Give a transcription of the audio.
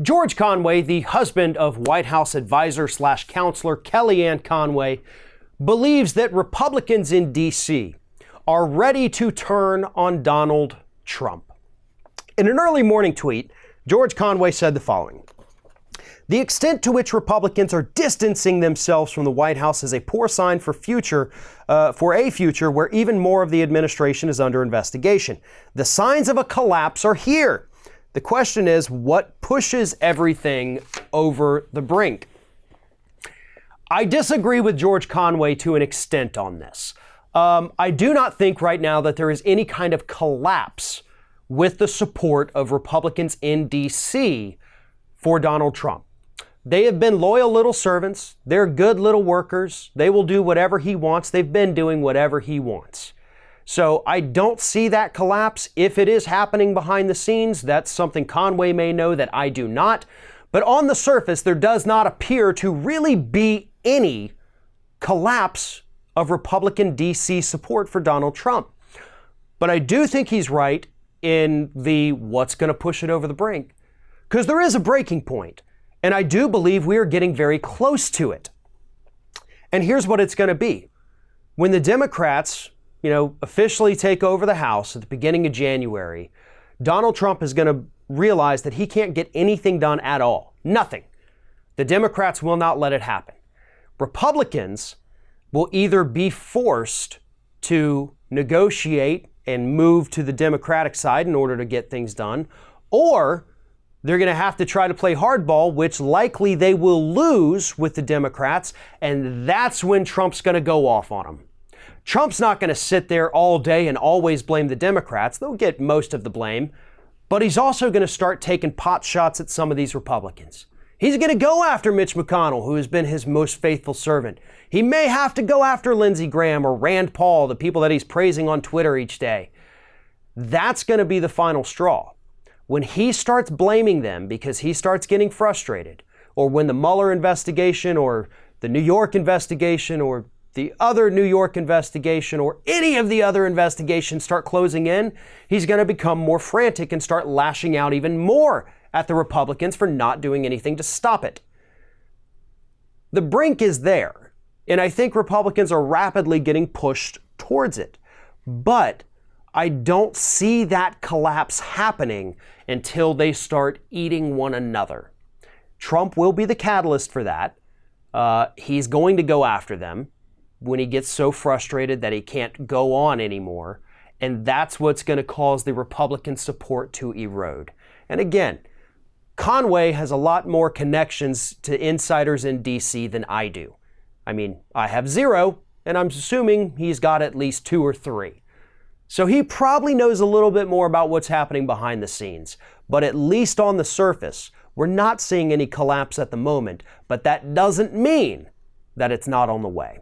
George Conway, the husband of White House advisor / counselor Kellyanne Conway, believes that Republicans in D.C. are ready to turn on Donald Trump. In an early morning tweet, George Conway said the following: "The extent to which Republicans are distancing themselves from the White House is a poor sign for a future where even more of the administration is under investigation. The signs of a collapse are here. The question is, what pushes everything over the brink?" I disagree with George Conway to an extent on this. I do not think right now that there is any kind of collapse with the support of Republicans in D.C. for Donald Trump. They have been loyal little servants. They're good little workers. They will do whatever he wants. They've been doing whatever he wants. So I don't see that collapse. If it is happening behind the scenes, that's something Conway may know that I do not. But on the surface, there does not appear to really be any collapse of Republican DC support for Donald Trump. But I do think he's right in the what's going to push it over the brink. Because there is a breaking point. And I do believe we are getting very close to it. And here's what it's going to be. When the Democrats, officially take over the House at the beginning of January, Donald Trump is going to realize that he can't get anything done at all. Nothing. The Democrats will not let it happen. Republicans will either be forced to negotiate and move to the Democratic side in order to get things done, or they're going to have to try to play hardball, which likely they will lose with the Democrats, and that's when Trump's going to go off on them. Trump's not going to sit there all day and always blame the Democrats. They'll get most of the blame, but he's also going to start taking pot shots at some of these Republicans. He's going to go after Mitch McConnell, who has been his most faithful servant. He may have to go after Lindsey Graham or Rand Paul, the people that he's praising on Twitter each day. That's going to be the final straw. When he starts blaming them because he starts getting frustrated, or when the Mueller investigation or the New York investigation or the other New York investigation or any of the other investigations start closing in, he's going to become more frantic and start lashing out even more at the Republicans for not doing anything to stop it. The brink is there, and I think Republicans are rapidly getting pushed towards it. But I don't see that collapse happening until they start eating one another. Trump will be the catalyst for that. He's going to go after them when he gets so frustrated that he can't go on anymore. And that's what's going to cause the Republican support to erode. And again, Conway has a lot more connections to insiders in D.C. than I do. I mean, I have 0, and I'm assuming he's got at least 2 or 3. So he probably knows a little bit more about what's happening behind the scenes. But at least on the surface, we're not seeing any collapse at the moment. But that doesn't mean that it's not on the way.